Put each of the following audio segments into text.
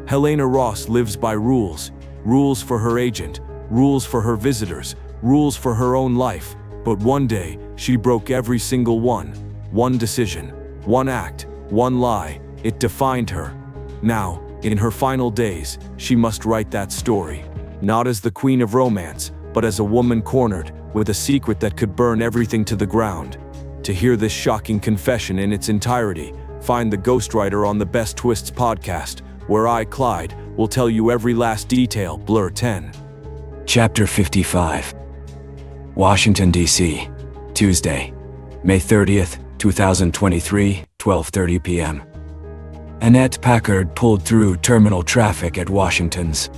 Helena Ross lives by rules. Rules for her agent, rules for her visitors, rules for her own life. But one day, she broke every single one. One decision, one act, one lie. It defined her. Now, in her final days, she must write that story. Not as the queen of romance, but as a woman cornered, with a secret that could burn everything to the ground. To hear this shocking confession in its entirety, find the Ghostwriter on the Best Twists podcast, where I, Clyde, will tell you every last detail. Blur 10. Chapter 55. Washington, D.C. Tuesday, May 30th, 2023, 12:30 p.m. Annette Packard pulled through terminal traffic at Washington's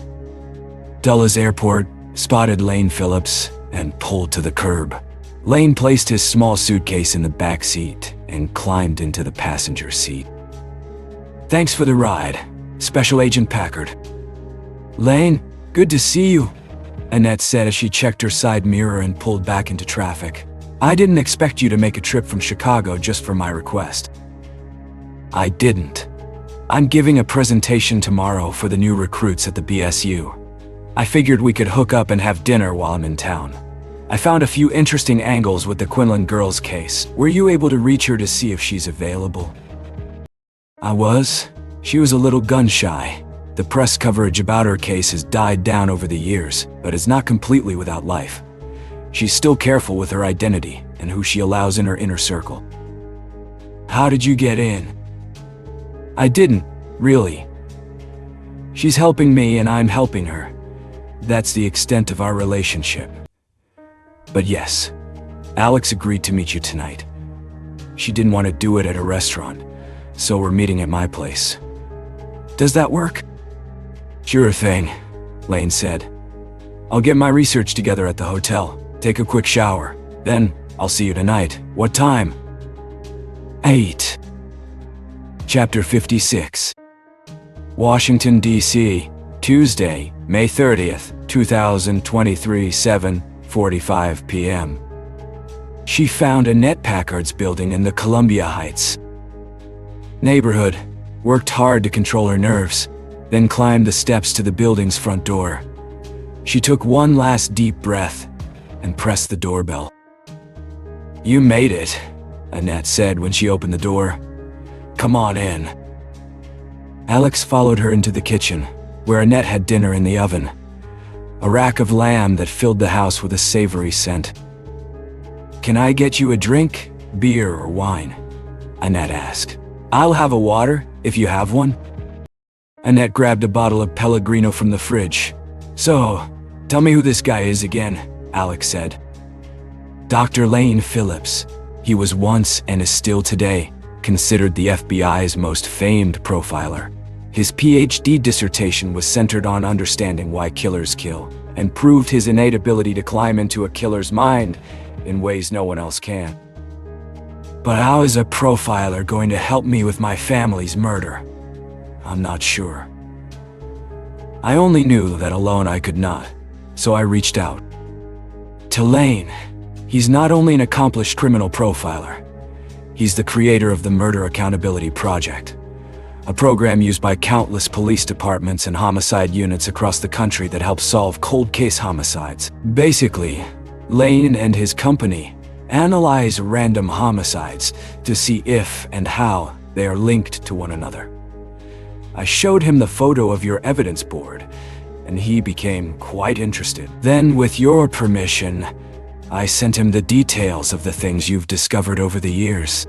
Dulles Airport, spotted Lane Phillips, and pulled to the curb. Lane placed his small suitcase in the back seat and climbed into the passenger seat. "Thanks for the ride, Special Agent Packard." "Lane, good to see you," Annette said as she checked her side mirror and pulled back into traffic. "I didn't expect you to make a trip from Chicago just for my request." "I didn't. I'm giving a presentation tomorrow for the new recruits at the BSU. I figured we could hook up and have dinner while I'm in town. I found a few interesting angles with the Quinlan girls case. Were you able to reach her to see if she's available?" "I was. She was a little gun-shy. The press coverage about her case has died down over the years, but is not completely without life. She's still careful with her identity and who she allows in her inner circle." "How did you get in?" "I didn't, really. She's helping me and I'm helping her. That's the extent of our relationship. But yes, Alex agreed to meet you tonight. She didn't want to do it at a restaurant, so we're meeting at my place. Does that work?" "Sure thing," Lane said. "I'll get my research together at the hotel, take a quick shower, then I'll see you tonight. What time?" 8. Chapter 56. Washington, D.C., Tuesday, May 30th, 2023, 7:45 p.m. She found Annette Packard's building in the Columbia Heights neighborhood, worked hard to control her nerves, then climbed the steps to the building's front door. She took one last deep breath and pressed the doorbell. "You made it," Annette said when she opened the door. "Come on in." Alex followed her into the kitchen, where Annette had dinner in the oven, a rack of lamb that filled the house with a savory scent. "Can I get you a drink, beer or wine?" Annette asked. "I'll have a water, if you have one." Annette grabbed a bottle of Pellegrino from the fridge. "So, tell me who this guy is again," Alex said. "Dr. Lane Phillips. He was once and is still today considered the FBI's most famed profiler. His PhD dissertation was centered on understanding why killers kill, and proved his innate ability to climb into a killer's mind in ways no one else can. But how is a profiler going to help me with my family's murder? I'm not sure. I only knew that alone I could not, so I reached out to Lane. He's not only an accomplished criminal profiler, he's the creator of the Murder Accountability Project, a program used by countless police departments and homicide units across the country that helps solve cold case homicides. Basically, Lane and his company analyze random homicides to see if and how they are linked to one another. I showed him the photo of your evidence board, and he became quite interested. Then, with your permission, I sent him the details of the things you've discovered over the years."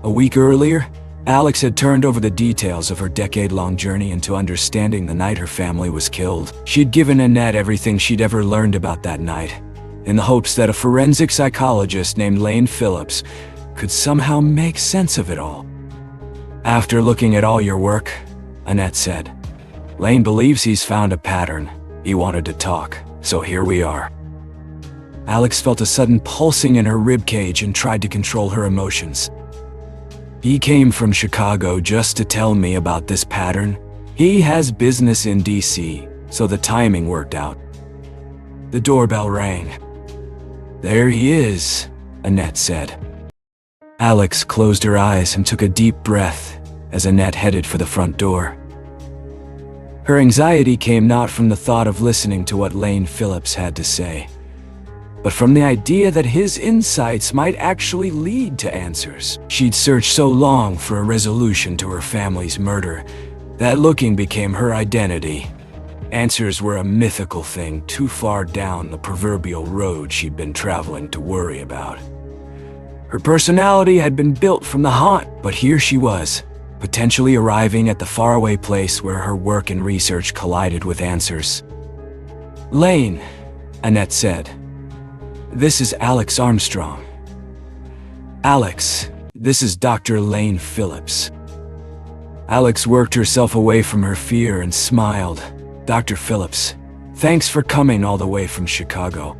A week earlier, Alex had turned over the details of her decade-long journey into understanding the night her family was killed. She'd given Annette everything she'd ever learned about that night, in the hopes that a forensic psychologist named Lane Phillips could somehow make sense of it all. "After looking at all your work," Annette said, "Lane believes he's found a pattern. He wanted to talk, so here we are." Alex felt a sudden pulsing in her ribcage and tried to control her emotions. "He came from Chicago just to tell me about this pattern. He has business in D.C., so the timing worked out." The doorbell rang. "There he is," Annette said. Alex closed her eyes and took a deep breath as Annette headed for the front door. Her anxiety came not from the thought of listening to what Lane Phillips had to say, but from the idea that his insights might actually lead to answers. She'd searched so long for a resolution to her family's murder that looking became her identity. Answers were a mythical thing too far down the proverbial road she'd been traveling to worry about. Her personality had been built from the haunt, but here she was, potentially arriving at the faraway place where her work and research collided with answers. "Lane," Annette said. "This is Alex Armstrong." "Alex, this is Dr. Lane Phillips." Alex worked herself away from her fear and smiled. "Dr. Phillips, thanks for coming all the way from Chicago."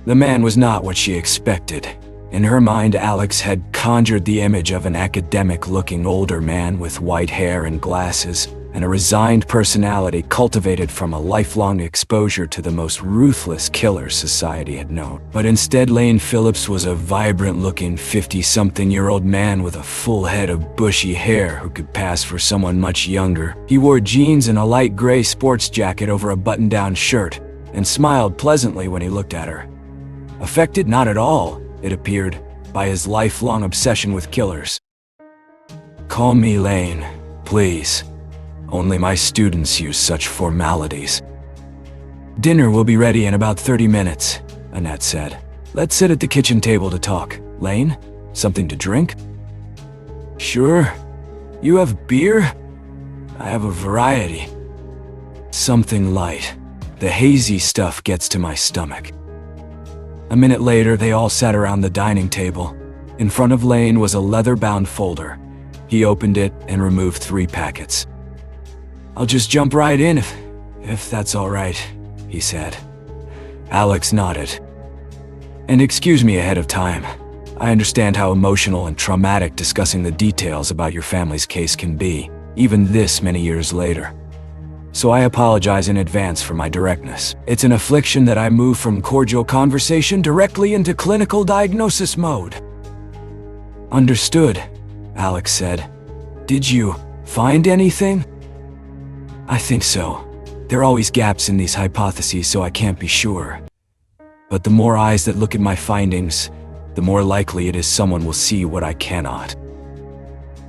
The man was not what she expected. In her mind, Alex had conjured the image of an academic-looking older man with white hair and glasses, and a resigned personality cultivated from a lifelong exposure to the most ruthless killers society had known. But instead, Lane Phillips was a vibrant-looking 50-something-year-old man with a full head of bushy hair who could pass for someone much younger. He wore jeans and a light gray sports jacket over a button-down shirt, and smiled pleasantly when he looked at her. Affected not at all, it appeared, by his lifelong obsession with killers. "Call me Lane, please. Only my students use such formalities." "Dinner will be ready in about 30 minutes, Annette said. "Let's sit at the kitchen table to talk. Lane, something to drink?" "Sure. You have beer?" "I have a variety." "Something light. The hazy stuff gets to my stomach." A minute later, they all sat around the dining table. In front of Lane was a leather-bound folder. He opened it and removed 3 packets. "I'll just jump right in if that's all right," he said. Alex nodded. "And excuse me ahead of time. I understand how emotional and traumatic discussing the details about your family's case can be, even this many years later. So I apologize in advance for my directness. It's an affliction that I move from cordial conversation directly into clinical diagnosis mode." "Understood," Alex said. "Did you find anything?" "I think so. There are always gaps in these hypotheses, so I can't be sure. But the more eyes that look at my findings, the more likely it is someone will see what I cannot."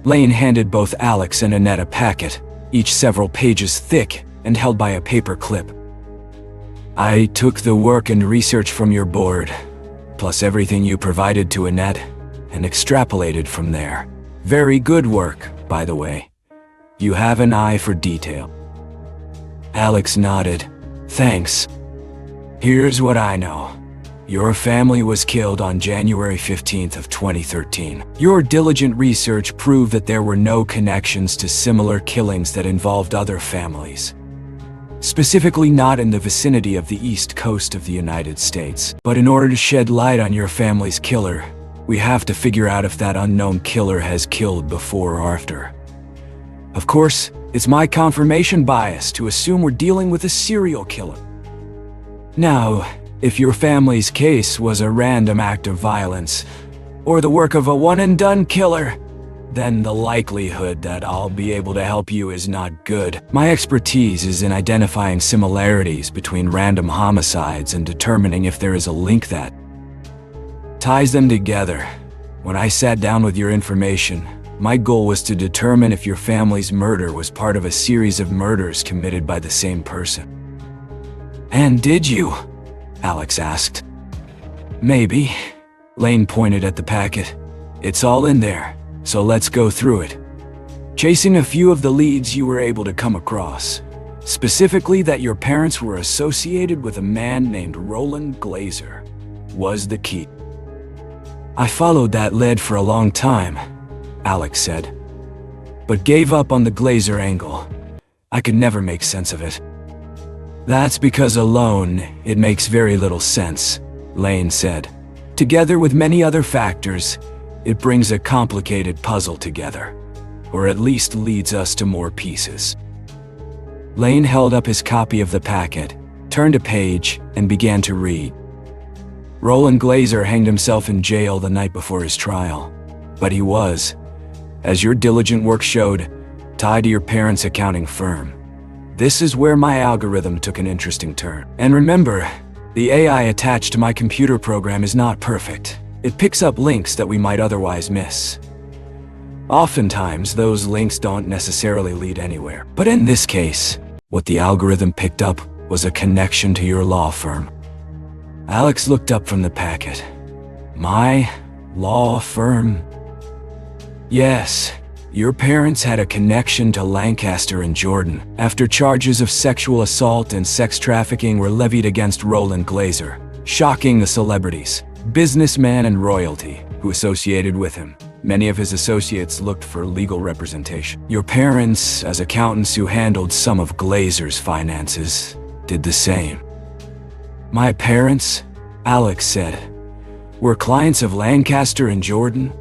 Lane handed both Alex and Annette a packet, each several pages thick and held by a paper clip. "I took the work and research from your board, plus everything you provided to Annette, and extrapolated from there. Very good work, by the way. You have an eye for detail." Alex nodded. "Thanks. Here's what I know. Your family was killed on January 15th of 2013. Your diligent research proved that there were no connections to similar killings that involved other families. Specifically not in the vicinity of the East Coast of the United States. But in order to shed light on your family's killer, we have to figure out if that unknown killer has killed before or after. Of course, it's my confirmation bias to assume we're dealing with a serial killer. Now, if your family's case was a random act of violence, or the work of a one-and-done killer, then the likelihood that I'll be able to help you is not good. My expertise is in identifying similarities between random homicides and determining if there is a link that ties them together. When I sat down with your information, my goal was to determine if your family's murder was part of a series of murders committed by the same person." "And did you?" Alex asked. "Maybe." Lane pointed at the packet. "It's all in there, so let's go through it. Chasing a few of the leads you were able to come across, specifically that your parents were associated with a man named Roland Glazer, was the key. I followed that lead for a long time," Alex said, "but gave up on the Glazer angle. I could never make sense of it." "That's because alone, it makes very little sense," Lane said. "Together with many other factors, it brings a complicated puzzle together, or at least leads us to more pieces." Lane held up his copy of the packet, turned a page, and began to read. Roland Glazer hanged himself in jail the night before his trial, but he was, as your diligent work showed, tied to your parents' accounting firm. This is where my algorithm took an interesting turn. And remember, the AI attached to my computer program is not perfect. It picks up links that we might otherwise miss. Oftentimes, those links don't necessarily lead anywhere. But in this case, what the algorithm picked up was a connection to your law firm. Alex looked up from the packet. My law firm? Yes, your parents had a connection to Lancaster and Jordan after charges of sexual assault and sex trafficking were levied against Roland Glazer, shocking the celebrities, businessman and royalty who associated with him. Many of his associates looked for legal representation. Your parents, as accountants who handled some of Glazer's finances, did the same. My parents, Alex said, were clients of Lancaster and Jordan?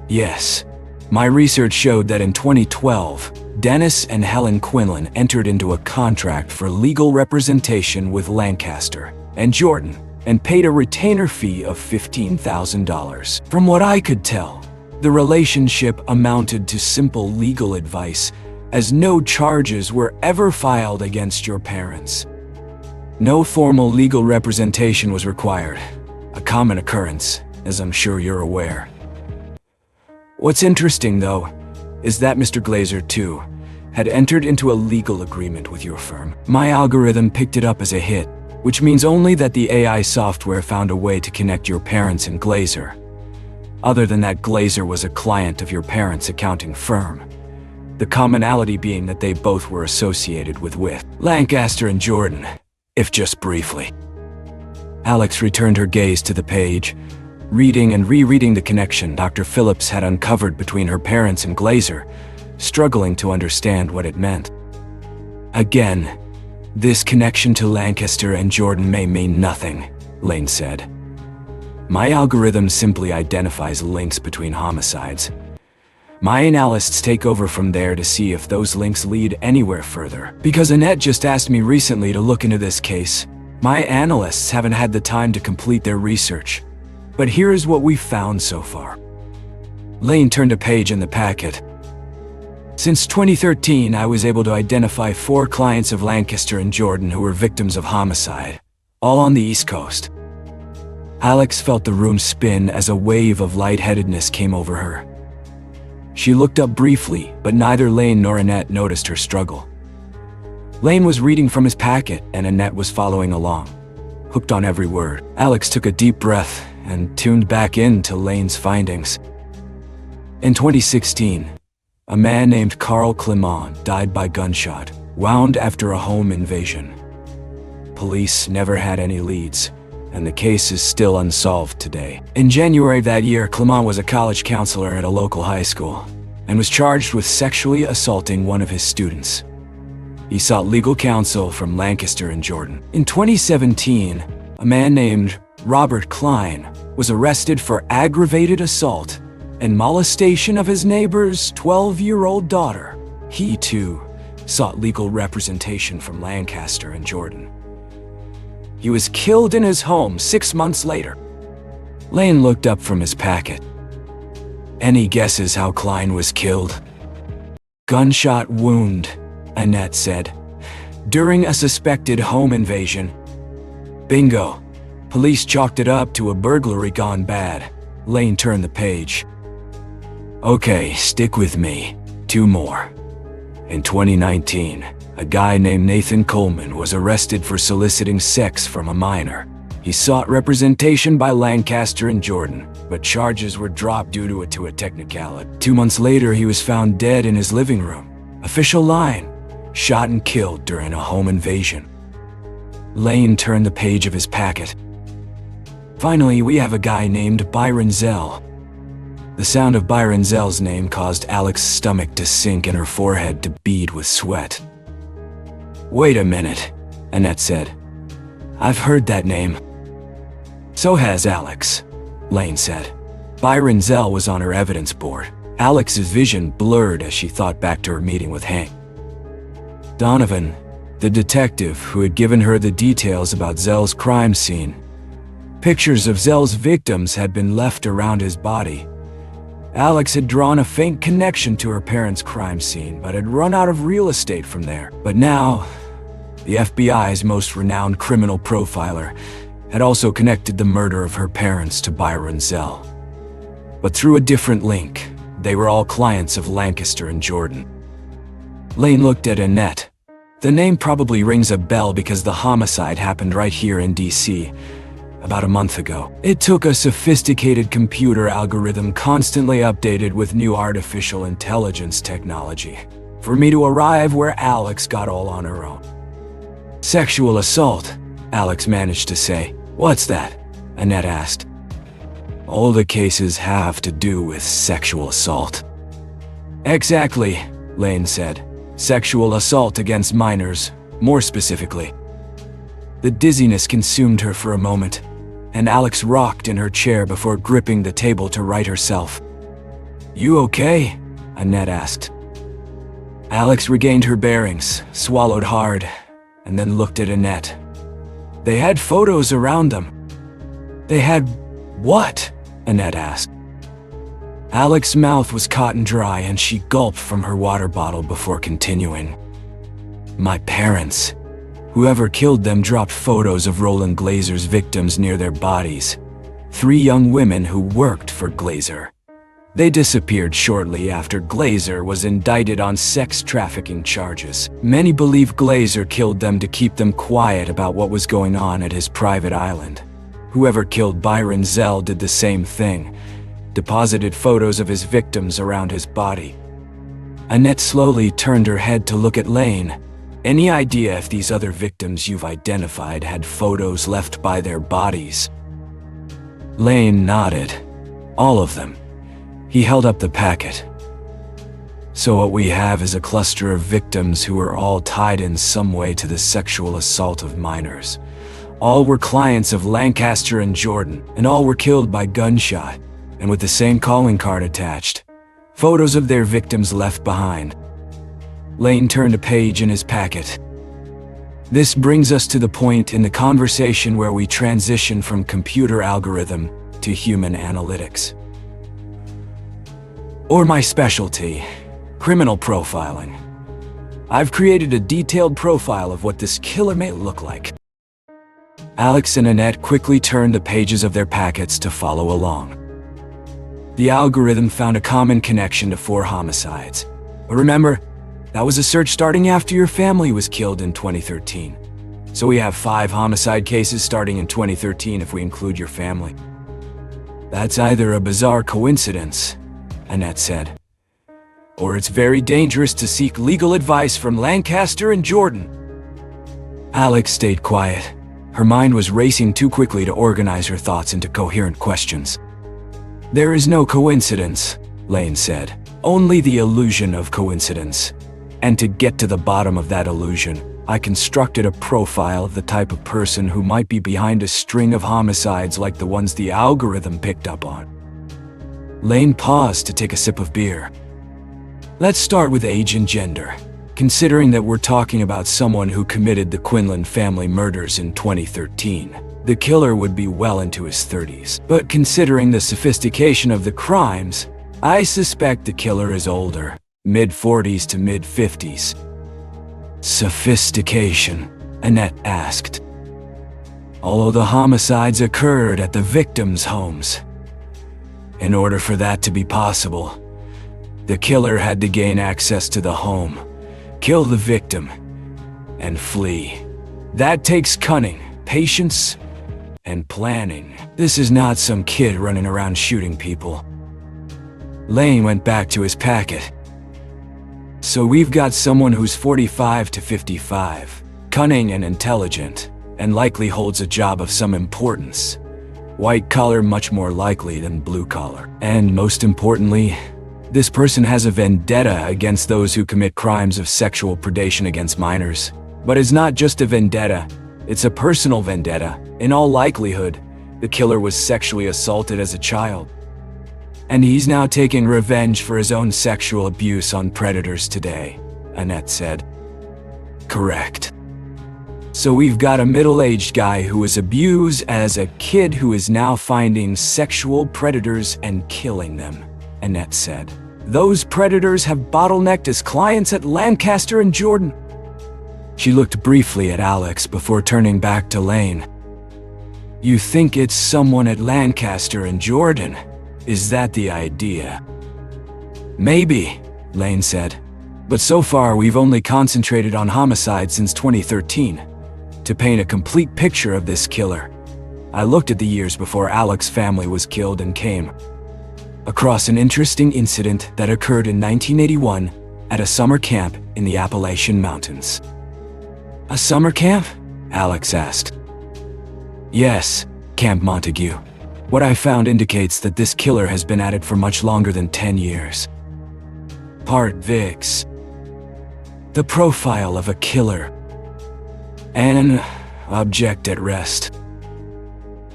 Yes. My research showed that in 2012, Dennis and Helen Quinlan entered into a contract for legal representation with Lancaster and Jordan and paid a retainer fee of $15,000. From what I could tell, the relationship amounted to simple legal advice, as no charges were ever filed against your parents. No formal legal representation was required, a common occurrence, as I'm sure you're aware. What's interesting, though, is that Mr. Glazer, too, had entered into a legal agreement with your firm. My algorithm picked it up as a hit, which means only that the AI software found a way to connect your parents and Glazer. Other than that, Glazer was a client of your parents' accounting firm. The commonality being that they both were associated with Lancaster and Jordan, if just briefly. Alex returned her gaze to the page, reading and rereading the connection Dr. Phillips had uncovered between her parents and Glazer, struggling to understand what it meant. Again, this connection to Lancaster and Jordan may mean nothing, Lane said. My algorithm simply identifies links between homicides. My analysts take over from there to see if those links lead anywhere further. Because Annette just asked me recently to look into this case, my analysts haven't had the time to complete their research. But here is what we've found so far. Lane turned a page in the packet. Since 2013, I was able to identify 4 clients of Lancaster and Jordan who were victims of homicide, all on the East Coast. Alex felt the room spin as a wave of lightheadedness came over her. She looked up briefly, but neither Lane nor Annette noticed her struggle. Lane was reading from his packet, and Annette was following along, hooked on every word. Alex took a deep breath and tuned back into Lane's findings. In 2016, a man named Carl Clement died by gunshot, wound after a home invasion. Police never had any leads, and the case is still unsolved today. In January of that year, Clement was a college counselor at a local high school and was charged with sexually assaulting one of his students. He sought legal counsel from Lancaster and Jordan. In 2017, a man named Robert Klein was arrested for aggravated assault and molestation of his neighbor's 12-year-old daughter. He, too, sought legal representation from Lancaster and Jordan. He was killed in his home 6 months later. Lane looked up from his packet. Any guesses how Klein was killed? Gunshot wound, Annette said, during a suspected home invasion. Bingo. Police chalked it up to a burglary gone bad. Lane turned the page. Okay, stick with me. 2 more. In 2019, a guy named Nathan Coleman was arrested for soliciting sex from a minor. He sought representation by Lancaster and Jordan, but charges were dropped due to a technicality. 2 months later, he was found dead in his living room. Official line: shot and killed during a home invasion. Lane turned the page of his packet. Finally, we have a guy named Byron Zell. The sound of Byron Zell's name caused Alex's stomach to sink and her forehead to bead with sweat. Wait a minute, Annette said. I've heard that name. So has Alex, Lane said. Byron Zell was on her evidence board. Alex's vision blurred as she thought back to her meeting with Hank. Donovan, the detective who had given her the details about Zell's crime scene. Pictures of Zell's victims had been left around his body. Alex had drawn a faint connection to her parents' crime scene, but had run out of real estate from there. But now, the FBI's most renowned criminal profiler had also connected the murder of her parents to Byron Zell. But through a different link, they were all clients of Lancaster and Jordan. Lane looked at Annette. The name probably rings a bell because the homicide happened right here in DC about a month ago. It took a sophisticated computer algorithm constantly updated with new artificial intelligence technology for me to arrive where Alex got all on her own. Sexual assault, Alex managed to say. What's that? Annette asked. All the cases have to do with sexual assault. Exactly, Lane said. Sexual assault against minors, more specifically. The dizziness consumed her for a moment, and Alex rocked in her chair before gripping the table to right herself. You okay? Annette asked. Alex regained her bearings, swallowed hard, and then looked at Annette. They had photos around them. They had what? Annette asked. Alex's mouth was cotton dry and she gulped from her water bottle before continuing. My parents. Whoever killed them dropped photos of Roland Glazer's victims near their bodies. 3 young women who worked for Glazer. They disappeared shortly after Glazer was indicted on sex trafficking charges. Many believe Glazer killed them to keep them quiet about what was going on at his private island. Whoever killed Byron Zell did the same thing. Deposited photos of his victims around his body. Annette slowly turned her head to look at Lane. Any idea if these other victims you've identified had photos left by their bodies? Lane nodded. All of them. He held up the packet. So what we have is a cluster of victims who are all tied in some way to the sexual assault of minors. All were clients of Lancaster and Jordan, and all were killed by gunshot, and with the same calling card attached. Photos of their victims left behind. Lane turned a page in his packet. This brings us to the point in the conversation where we transition from computer algorithm to human analytics. Or my specialty, criminal profiling. I've created a detailed profile of what this killer may look like. Alex and Annette quickly turned the pages of their packets to follow along. The algorithm found a common connection to 4 homicides. But remember, that was a search starting after your family was killed in 2013. So we have 5 homicide cases starting in 2013 if we include your family. That's either a bizarre coincidence, Annette said, or it's very dangerous to seek legal advice from Lancaster and Jordan. Alex stayed quiet. Her mind was racing too quickly to organize her thoughts into coherent questions. There is no coincidence, Lane said. Only the illusion of coincidence. And to get to the bottom of that illusion, I constructed a profile of the type of person who might be behind a string of homicides like the ones the algorithm picked up on. Lane paused to take a sip of beer. Let's start with age and gender. Considering that we're talking about someone who committed the Quinlan family murders in 2013, the killer would be well into his 30s. But considering the sophistication of the crimes, I suspect the killer is older, mid-40s to mid-50s. Sophistication, Annette asked. Although the homicides occurred at the victims' homes. In order for that to be possible, the killer had to gain access to the home, kill the victim, and flee. That takes cunning, patience, and planning. This is not some kid running around shooting people. Lane went back to his packet. So we've got someone who's 45 to 55, cunning and intelligent, and likely holds a job of some importance. White collar much more likely than blue collar. And most importantly, this person has a vendetta against those who commit crimes of sexual predation against minors. But it's not just a vendetta, it's a personal vendetta. In all likelihood, the killer was sexually assaulted as a child. And he's now taking revenge for his own sexual abuse on predators today, Annette said. Correct. So we've got a middle-aged guy who was abused as a kid who is now finding sexual predators and killing them. Annette said. "Those predators have bottlenecked his clients at Lancaster and Jordan." She looked briefly at Alex before turning back to Lane. "You think it's someone at Lancaster and Jordan? Is that the idea?" "Maybe," Lane said. "But so far we've only concentrated on homicide since 2013. To paint a complete picture of this killer, I looked at the years before Alex's family was killed and came across an interesting incident that occurred in 1981 at a summer camp in the Appalachian Mountains." "A summer camp?" Alex asked. "Yes, Camp Montague. What I found indicates that this killer has been at it for much longer than 10 years. Part Vix. The profile of a killer. An object at rest.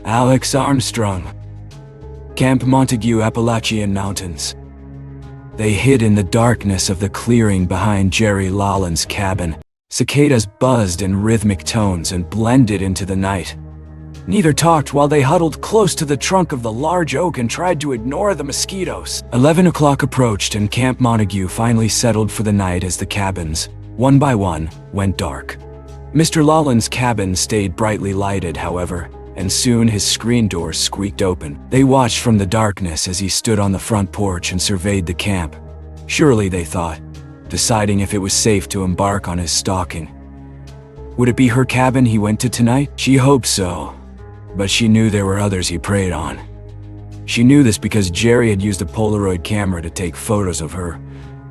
Alex Armstrong. Camp Montague, Appalachian Mountains. They hid in the darkness of the clearing behind Jerry Lawlins' cabin. Cicadas buzzed in rhythmic tones and blended into the night. Neither talked while they huddled close to the trunk of the large oak and tried to ignore the mosquitoes. 11 o'clock approached and Camp Montague finally settled for the night as the cabins, one by one, went dark. Mr. Lawlins' cabin stayed brightly lighted, however, and soon his screen doors squeaked open. They watched from the darkness as he stood on the front porch and surveyed the camp. Surely, they thought, deciding if it was safe to embark on his stalking. Would it be her cabin he went to tonight? She hoped so, but she knew there were others he preyed on. She knew this because Jerry had used a Polaroid camera to take photos of her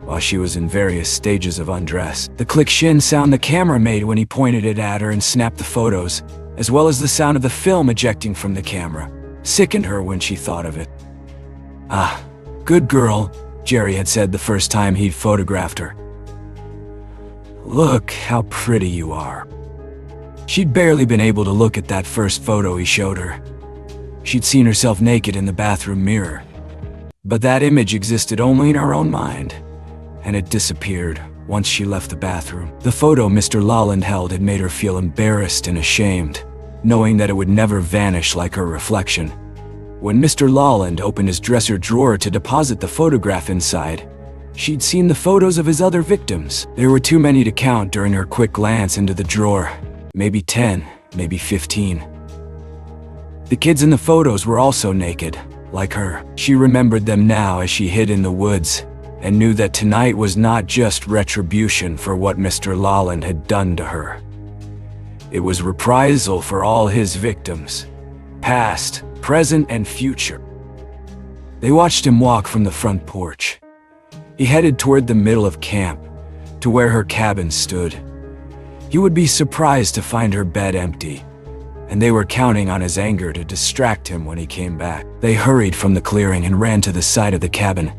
while she was in various stages of undress. The click-shin sound the camera made when he pointed it at her and snapped the photos, as well as the sound of the film ejecting from the camera, sickened her when she thought of it. "Ah, good girl," Jerry had said the first time he'd photographed her. "Look how pretty you are." She'd barely been able to look at that first photo he showed her. She'd seen herself naked in the bathroom mirror. But that image existed only in her own mind, and it disappeared once she left the bathroom. The photo Mr. Lawland held had made her feel embarrassed and ashamed, knowing that it would never vanish like her reflection. When Mr. Lawland opened his dresser drawer to deposit the photograph inside, she'd seen the photos of his other victims. There were too many to count during her quick glance into the drawer. Maybe 10, maybe 15. The kids in the photos were also naked, like her. She remembered them now as she hid in the woods, and knew that tonight was not just retribution for what Mr. Lawland had done to her. It was reprisal for all his victims, past, present, and future. They watched him walk from the front porch. He headed toward the middle of camp, to where her cabin stood. He would be surprised to find her bed empty, and they were counting on his anger to distract him when he came back. They hurried from the clearing and ran to the side of the cabin.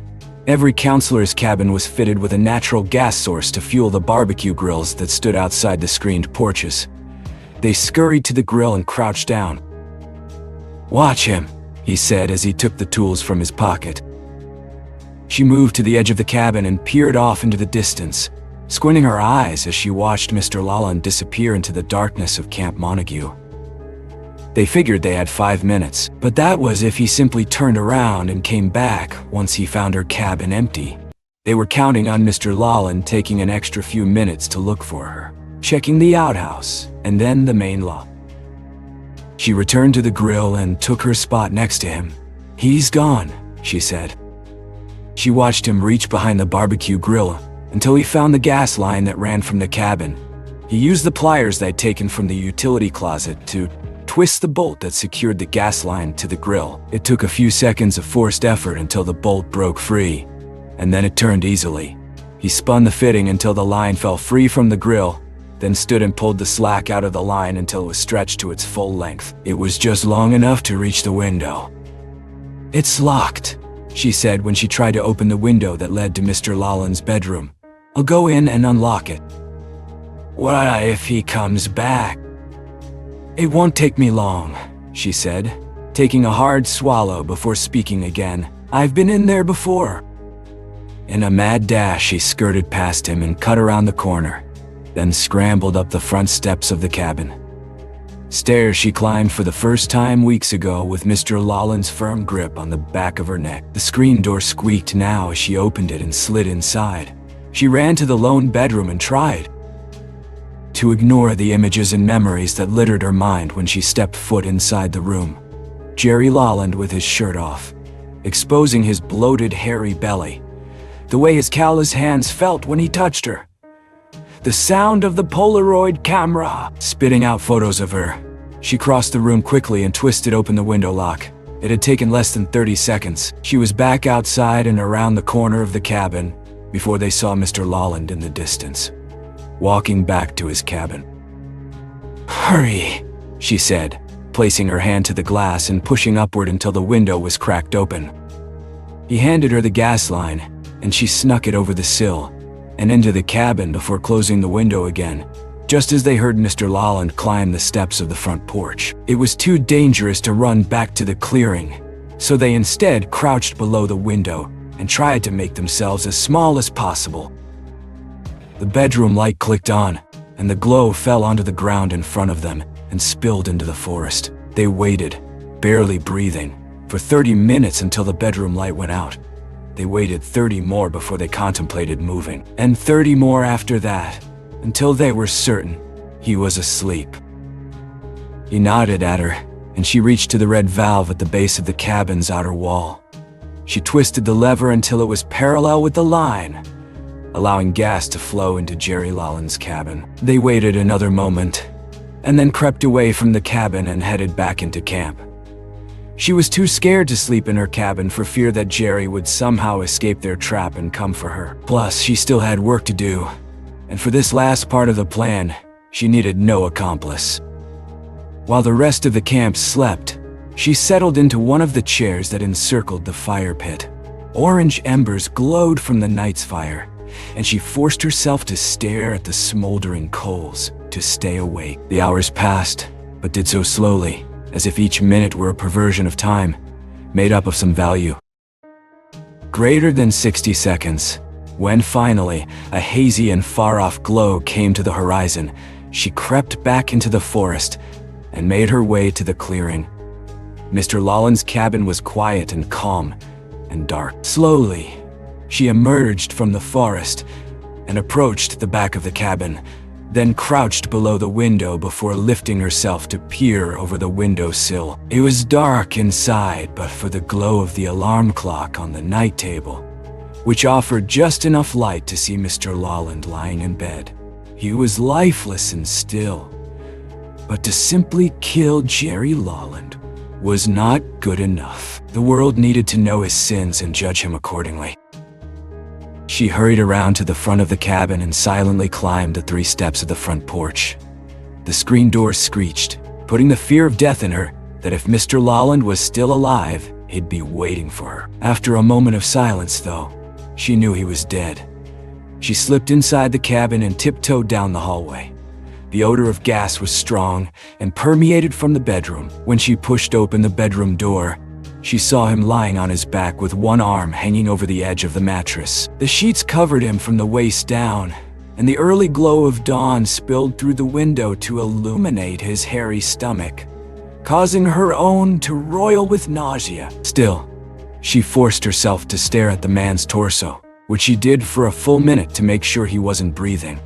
Every counselor's cabin was fitted with a natural gas source to fuel the barbecue grills that stood outside the screened porches. They scurried to the grill and crouched down. "Watch him," he said as he took the tools from his pocket. She moved to the edge of the cabin and peered off into the distance, squinting her eyes as she watched Mr. Lawland disappear into the darkness of Camp Montague. They figured they had 5 minutes, but that was if he simply turned around and came back once he found her cabin empty. They were counting on Mr. Lawland taking an extra few minutes to look for her, checking the outhouse, and then the main lot. She returned to the grill and took her spot next to him. "He's gone," she said. She watched him reach behind the barbecue grill until he found the gas line that ran from the cabin. He used the pliers they'd taken from the utility closet to twist the bolt that secured the gas line to the grill. It took a few seconds of forced effort until the bolt broke free, and then it turned easily. He spun the fitting until the line fell free from the grill, then stood and pulled the slack out of the line until it was stretched to its full length. It was just long enough to reach the window. "It's locked," she said when she tried to open the window that led to Mr. Lawland's bedroom. "I'll go in and unlock it." "What if he comes back?" "It won't take me long," she said, taking a hard swallow before speaking again. "I've been in there before." In a mad dash, she skirted past him and cut around the corner, then scrambled up the front steps of the cabin. Stairs she climbed for the first time weeks ago with Mr. Lawland's firm grip on the back of her neck. The screen door squeaked now as she opened it and slid inside. She ran to the lone bedroom and tried to ignore the images and memories that littered her mind when she stepped foot inside the room. Jerry Lawland with his shirt off, exposing his bloated, hairy belly. The way his callous hands felt when he touched her. The sound of the Polaroid camera spitting out photos of her. She crossed the room quickly and twisted open the window lock. It had taken less than 30 seconds. She was back outside and around the corner of the cabin before they saw Mr. Lawland in the distance, walking back to his cabin. "Hurry," she said, placing her hand to the glass and pushing upward until the window was cracked open. He handed her the gas line, and she snuck it over the sill and into the cabin before closing the window again, just as they heard Mr. Lawland climb the steps of the front porch. It was too dangerous to run back to the clearing, so they instead crouched below the window and tried to make themselves as small as possible. The bedroom light clicked on, and the glow fell onto the ground in front of them and spilled into the forest. They waited, barely breathing, for 30 minutes until the bedroom light went out. They waited 30 more before they contemplated moving, and 30 more after that, until they were certain he was asleep. He nodded at her, and she reached to the red valve at the base of the cabin's outer wall. She twisted the lever until it was parallel with the line, allowing gas to flow into Jerry Lawland's cabin. They waited another moment, and then crept away from the cabin and headed back into camp. She was too scared to sleep in her cabin for fear that Jerry would somehow escape their trap and come for her. Plus, she still had work to do, and for this last part of the plan, she needed no accomplice. While the rest of the camp slept, she settled into one of the chairs that encircled the fire pit. Orange embers glowed from the night's fire, and she forced herself to stare at the smoldering coals to stay awake. The hours passed, but did so slowly, as if each minute were a perversion of time, made up of some value. Greater than 60 seconds, when finally a hazy and far-off glow came to the horizon, she crept back into the forest and made her way to the clearing. Mr. Lawland's cabin was quiet and calm and dark. Slowly, she emerged from the forest and approached the back of the cabin, then crouched below the window before lifting herself to peer over the windowsill. It was dark inside but for the glow of the alarm clock on the night table, which offered just enough light to see Mr. Lawland lying in bed. He was lifeless and still, but to simply kill Jerry Lawland was not good enough. The world needed to know his sins and judge him accordingly. She hurried around to the front of the cabin and silently climbed the 3 steps of the front porch. The screen door screeched, putting the fear of death in her, that if Mr. Lawland was still alive, he'd be waiting for her. After a moment of silence, though, she knew he was dead. She slipped inside the cabin and tiptoed down the hallway. The odor of gas was strong and permeated from the bedroom. When she pushed open the bedroom door, she saw him lying on his back with one arm hanging over the edge of the mattress. The sheets covered him from the waist down, and the early glow of dawn spilled through the window to illuminate his hairy stomach, causing her own to roil with nausea. Still, she forced herself to stare at the man's torso, which she did for a full minute to make sure he wasn't breathing.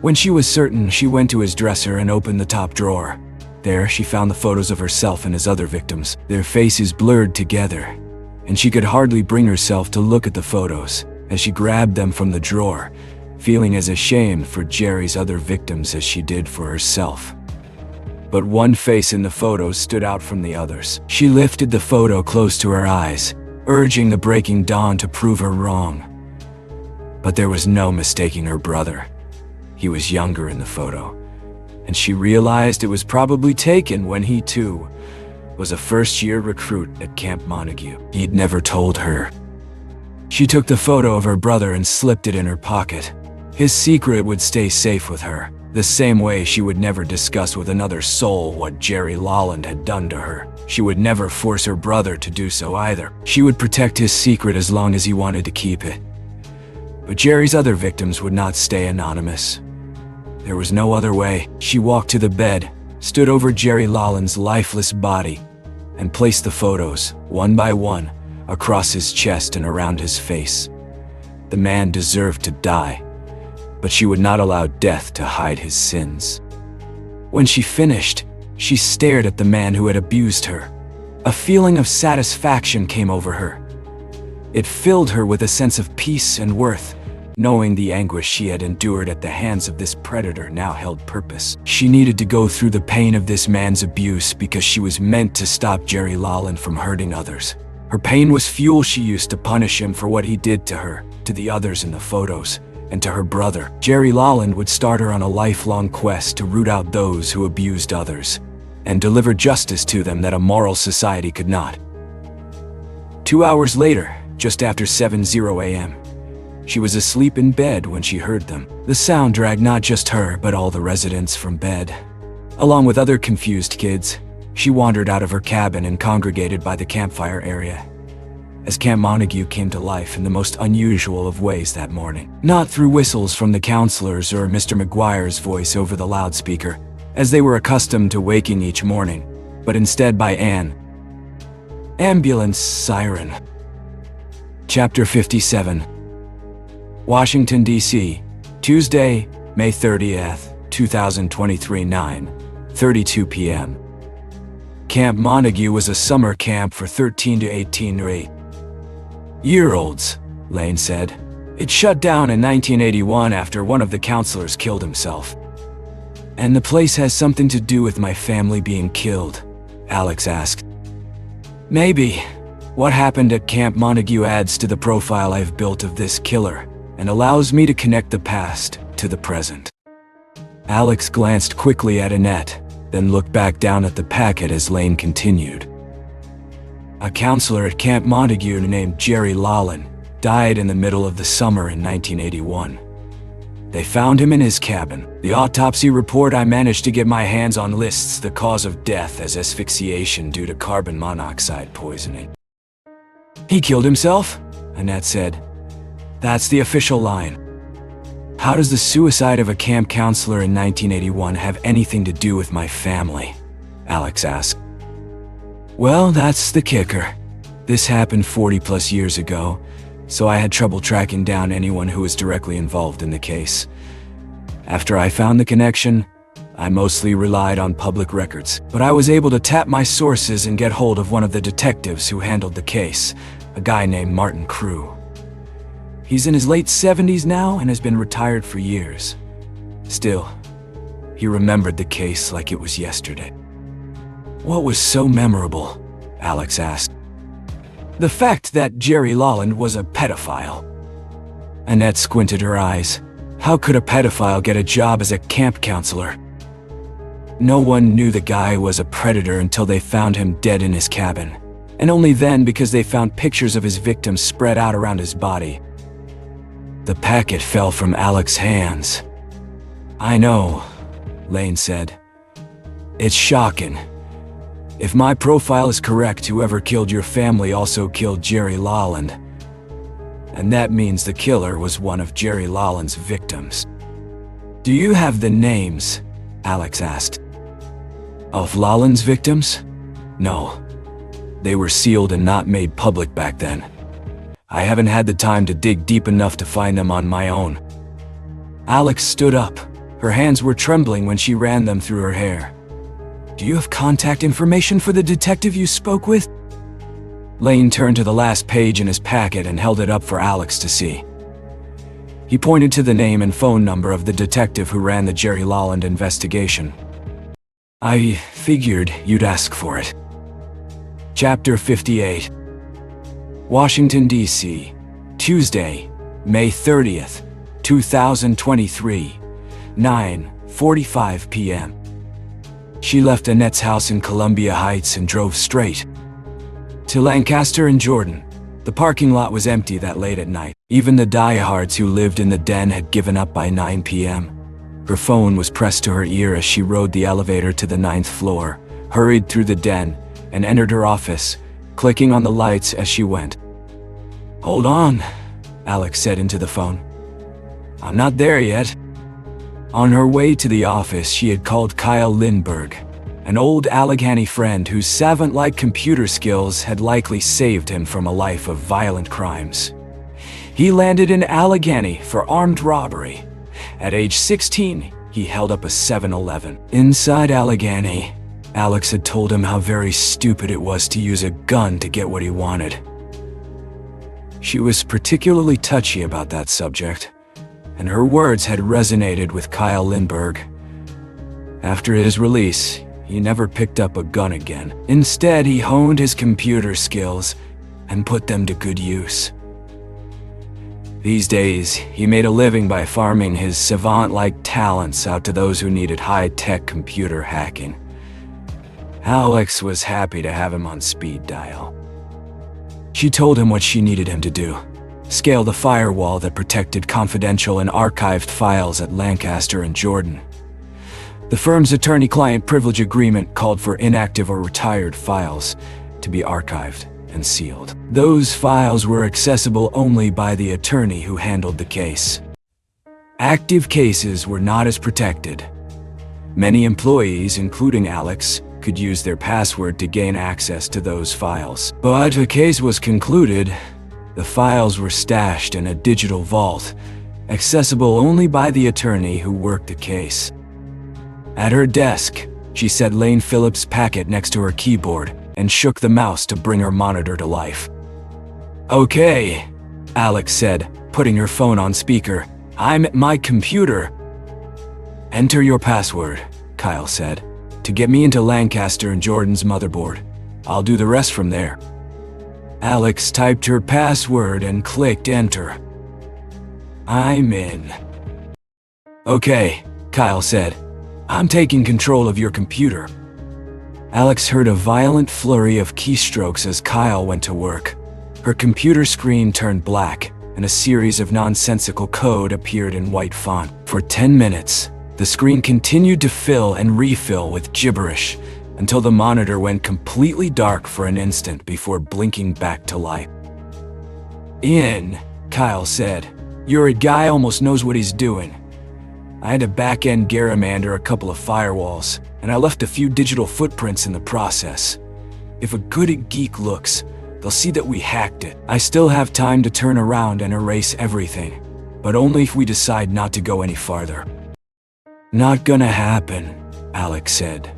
When she was certain, she went to his dresser and opened the top drawer. There, she found the photos of herself and his other victims, their faces blurred together, and she could hardly bring herself to look at the photos as she grabbed them from the drawer, feeling as ashamed for Jerry's other victims as she did for herself. But one face in the photos stood out from the others. She lifted the photo close to her eyes, urging the breaking dawn to prove her wrong. But there was no mistaking her brother. He was younger in the photo, and she realized it was probably taken when he, too, was a first-year recruit at Camp Montague. He'd never told her. She took the photo of her brother and slipped it in her pocket. His secret would stay safe with her, the same way she would never discuss with another soul what Jerry Lawland had done to her. She would never force her brother to do so either. She would protect his secret as long as he wanted to keep it. But Jerry's other victims would not stay anonymous. There was no other way. She walked to the bed stood over Jerry Lawlen's lifeless body and placed the photos, one by one, across his chest and around his face. The man deserved to die, but she would not allow death to hide his sins. When she finished, she stared at the man who had abused her. A feeling of satisfaction came over her. It filled her with a sense of peace and worth, knowing the anguish she had endured at the hands of this predator now held purpose. She needed to go through the pain of this man's abuse because she was meant to stop Jerry Lawlen from hurting others. Her pain was fuel she used to punish him for what he did to her, to the others in the photos, and to her brother. Jerry Lawlen would start her on a lifelong quest to root out those who abused others and deliver justice to them that a moral society could not. 2 hours later, just after 7:00 a.m., she was asleep in bed when she heard them. The sound dragged not just her, but all the residents from bed. Along with other confused kids, she wandered out of her cabin and congregated by the campfire area. As Camp Montague came to life in the most unusual of ways that morning. Not through whistles from the counselors or Mr. McGuire's voice over the loudspeaker, as they were accustomed to waking each morning, but instead by an ambulance siren. Chapter 57. Washington, D.C., Tuesday, May 30th, 2023, 9:32 p.m. Camp Montague was a summer camp for 13 to 18-year-olds, Lane said. It shut down in 1981 after one of the counselors killed himself. And the place has something to do with my family being killed, Alex asked. Maybe. What happened at Camp Montague adds to the profile I've built of this killer and allows me to connect the past to the present. Alex glanced quickly at Annette, then looked back down at the packet as Lane continued. A counselor at Camp Montague named Jerry Lawlen died in the middle of the summer in 1981. They found him in his cabin. The autopsy report I managed to get my hands on lists the cause of death as asphyxiation due to carbon monoxide poisoning. He killed himself? Annette said. That's the official line. How does the suicide of a camp counselor in 1981 have anything to do with my family? Alex asked. Well, that's the kicker. This happened 40+ years ago, so I had trouble tracking down anyone who was directly involved in the case. After I found the connection, I mostly relied on public records, but I was able to tap my sources and get hold of one of the detectives who handled the case, a guy named Martin Crew. He's in his late 70s now and has been retired for years. Still, he remembered the case like it was yesterday. What was so memorable? Alex asked. The fact that Jerry Lawlen was a pedophile. Annette squinted her eyes. How could a pedophile get a job as a camp counselor? No one knew the guy was a predator until they found him dead in his cabin, and only then because they found pictures of his victims spread out around his body. The packet fell from Alex's hands. I know, Lane said. It's shocking. If my profile is correct, whoever killed your family also killed Jerry Lawlen. And that means the killer was one of Jerry Lawlen's victims. Do you have the names? Alex asked. Of Lawlen's victims? No. They were sealed and not made public back then. I haven't had the time to dig deep enough to find them on my own. Alex stood up. Her hands were trembling when she ran them through her hair. Do you have contact information for the detective you spoke with? Lane turned to the last page in his packet and held it up for Alex to see. He pointed to the name and phone number of the detective who ran the Jerry Lawlen investigation. I figured you'd ask for it. Chapter 58. Washington, D.C., Tuesday, May 30th, 2023, 9:45 p.m. She left Annette's house in Columbia Heights and drove straight to Lancaster and Jordan. The parking lot was empty that late at night. Even the diehards who lived in the den had given up by 9 p.m. Her phone was pressed to her ear as she rode the elevator to the 9th floor, hurried through the den, and entered her office, clicking on the lights as she went. Hold on, Alex said into the phone. I'm not there yet. On her way to the office, she had called Kyle Lindbergh, an old Allegheny friend whose savant-like computer skills had likely saved him from a life of violent crimes. He landed in Allegheny for armed robbery. At age 16, he held up a 7-Eleven. Inside Allegheny, Alex had told him how very stupid it was to use a gun to get what he wanted. She was particularly touchy about that subject, and her words had resonated with Kyle Lindbergh. After his release, he never picked up a gun again. Instead, he honed his computer skills and put them to good use. These days, he made a living by farming his savant-like talents out to those who needed high-tech computer hacking. Alex was happy to have him on speed dial. She told him what she needed him to do: scale the firewall that protected confidential and archived files at Lancaster and Jordan. The firm's attorney-client privilege agreement called for inactive or retired files to be archived and sealed. Those files were accessible only by the attorney who handled the case. Active cases were not as protected. Many employees, including Alex, could use their password to gain access to those files. But a case was concluded. The files were stashed in a digital vault, accessible only by the attorney who worked the case. At her desk, she set Lane Phillips' packet next to her keyboard and shook the mouse to bring her monitor to life. "Okay," Alex said, putting her phone on speaker. "I'm at my computer." "Enter your password," Kyle said, "to get me into Lancaster and Jordan's motherboard. I'll do the rest from there." Alex typed her password and clicked enter. "I'm in." "Okay," Kyle said. "I'm taking control of your computer." Alex heard a violent flurry of keystrokes as Kyle went to work. Her computer screen turned black, and a series of nonsensical code appeared in white font. For 10 minutes, the screen continued to fill and refill with gibberish until the monitor went completely dark for an instant before blinking back to life. "In," Kyle said. "Your guy almost knows what he's doing. I had to back-end gerrymander a couple of firewalls, and I left a few digital footprints in the process. If a good geek looks, they'll see that we hacked it. I still have time to turn around and erase everything, but only if we decide not to go any farther." "Not gonna happen," Alex said.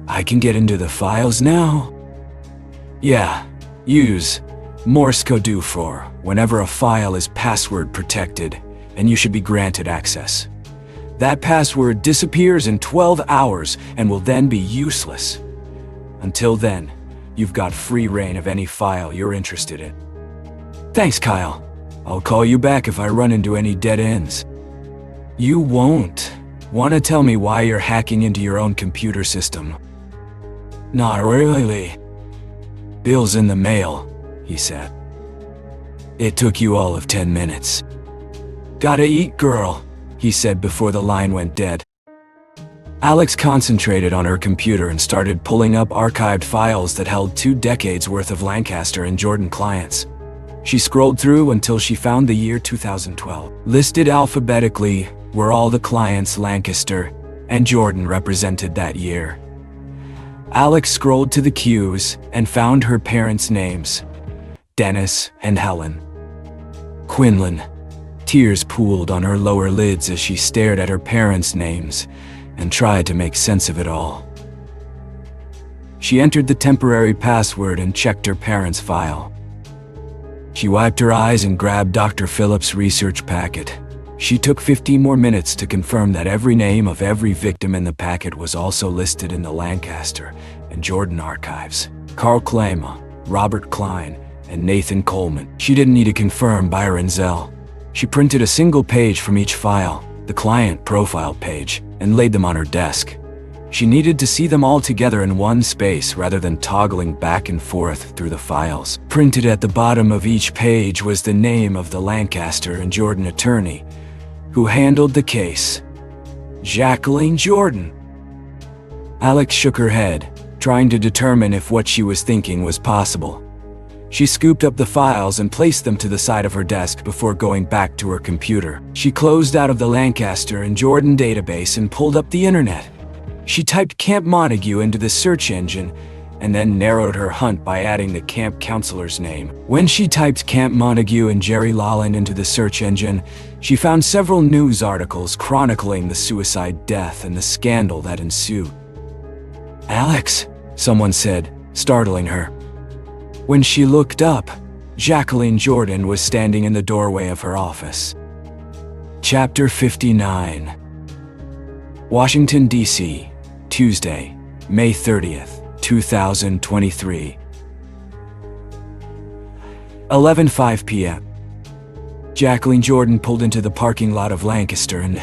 "I can get into the files now?" "Yeah, use Morse code for whenever a file is password protected, and you should be granted access. That password disappears in 12 hours and will then be useless. Until then, you've got free reign of any file you're interested in." "Thanks, Kyle. I'll call you back if I run into any dead ends." "You won't. Want to tell me why you're hacking into your own computer system?" "Not really." "Bill's in the mail," he said. "It took you all of 10 minutes. Gotta eat, girl," he said before the line went dead. Alex concentrated on her computer and started pulling up archived files that held 2 decades worth of Lancaster and Jordan clients. She scrolled through until she found the year 2012. Listed alphabetically were all the clients Lancaster and Jordan represented that year. Alex scrolled to the queues and found her parents' names: Dennis and Helen. Quinlan. Tears pooled on her lower lids as she stared at her parents' names and tried to make sense of it all. She entered the temporary password and checked her parents' file. She wiped her eyes and grabbed Dr. Phillips' research packet. She took 15 more minutes to confirm that every name of every victim in the packet was also listed in the Lancaster and Jordan archives: Carl Klama, Robert Klein, and Nathan Coleman. She didn't need to confirm Byron Zell. She printed a single page from each file, the client profile page, and laid them on her desk. She needed to see them all together in one space rather than toggling back and forth through the files. Printed at the bottom of each page was the name of the Lancaster and Jordan attorney who handled the case: Jacqueline Jordan. Alex shook her head, trying to determine if what she was thinking was possible. She scooped up the files and placed them to the side of her desk before going back to her computer. She closed out of the Lancaster and Jordan database and pulled up the internet. She typed Camp Montague into the search engine and then narrowed her hunt by adding the camp counselor's name. When she typed Camp Montague and Jerry Lawland into the search engine, she found several news articles chronicling the suicide death and the scandal that ensued. "Alex," someone said, startling her. When she looked up, Jacqueline Jordan was standing in the doorway of her office. Chapter 59. Washington, D.C., Tuesday, May 30th, 2023. 11:05 p.m. Jacqueline Jordan pulled into the parking lot of Lancaster and